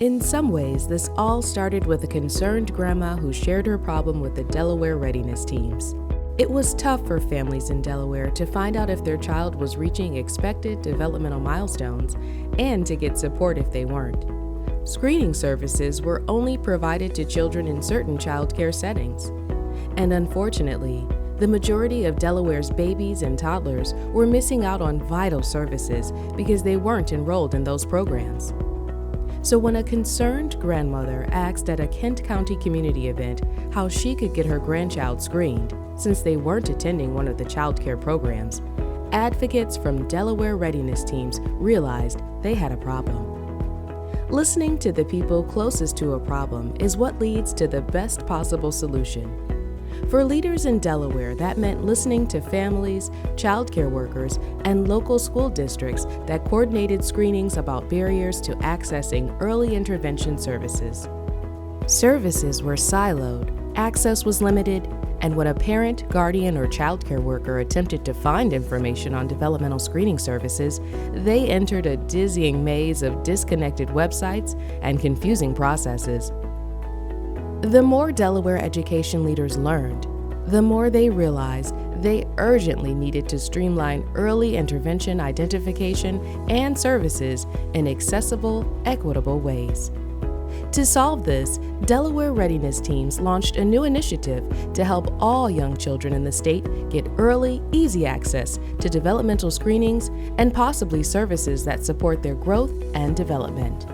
In some ways, this all started with a concerned grandma who shared her problem with the Delaware Readiness Teams. It was tough for families in Delaware to find out if their child was reaching expected developmental milestones and to get support if they weren't. Screening services were only provided to children in certain child care settings. And unfortunately, the majority of Delaware's babies and toddlers were missing out on vital services because they weren't enrolled in those programs. So when a concerned grandmother asked at a Kent County community event how she could get her grandchild screened, since they weren't attending one of the child care programs, advocates from Delaware Readiness Teams realized they had a problem. Listening to the people closest to a problem is what leads to the best possible solution. For leaders in Delaware, that meant listening to families, child care workers, and local school districts that coordinated screenings about barriers to accessing early intervention services. Services were siloed, access was limited, and when a parent, guardian, or child care worker attempted to find information on developmental screening services, they entered a dizzying maze of disconnected websites and confusing processes. The more Delaware education leaders learned, the more they realized they urgently needed to streamline early intervention identification and services in accessible, equitable ways. To solve this, Delaware Readiness Teams launched a new initiative to help all young children in the state get early, easy access to developmental screenings and possibly services that support their growth and development.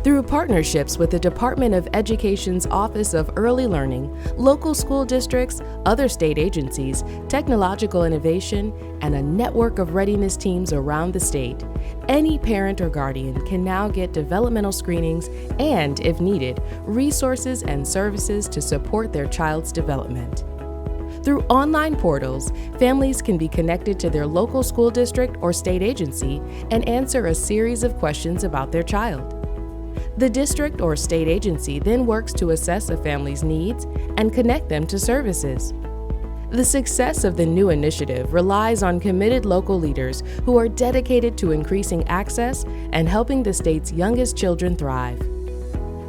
Through partnerships with the Department of Education's Office of Early Learning, local school districts, other state agencies, technological innovation, and a network of readiness teams around the state, any parent or guardian can now get developmental screenings and, if needed, resources and services to support their child's development. Through online portals, families can be connected to their local school district or state agency and answer a series of questions about their child. The district or state agency then works to assess a family's needs and connect them to services. The success of the new initiative relies on committed local leaders who are dedicated to increasing access and helping the state's youngest children thrive.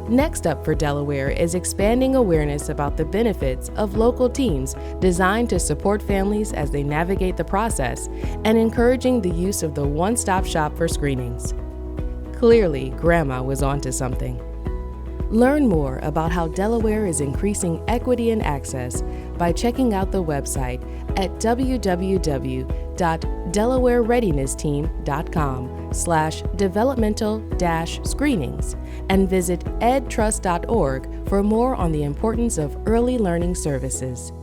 Next up for Delaware is expanding awareness about the benefits of local teams designed to support families as they navigate the process and encouraging the use of the one-stop shop for screenings. Clearly, Grandma was onto something. Learn more about how Delaware is increasing equity and access by checking out the website at www.delawarereadinessteam.com/developmental-screenings and visit edtrust.org for more on the importance of early learning services.